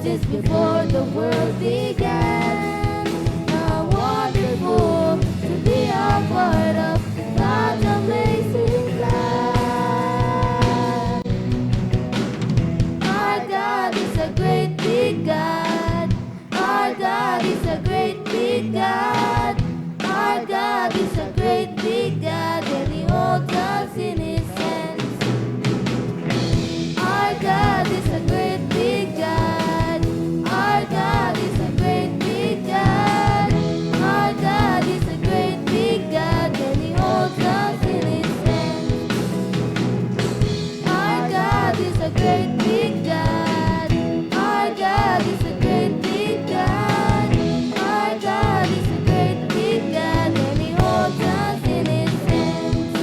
just before the world began. How wonderful to be a part of God's amazing plan. Our God is a great big God. Our God is a great big God. Our God is a great big God, and He holds us in His hands. Our God is a great big God. Our God is a great big God. Our God is a great big God, and He holds us in His hands. Our God is a great big God. Our God is a great big God. Our God is a great big God, and He holds us in His hands.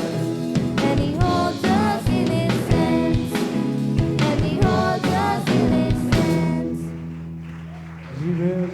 And He holds us in His hands. And He holds us in His hands. Amen.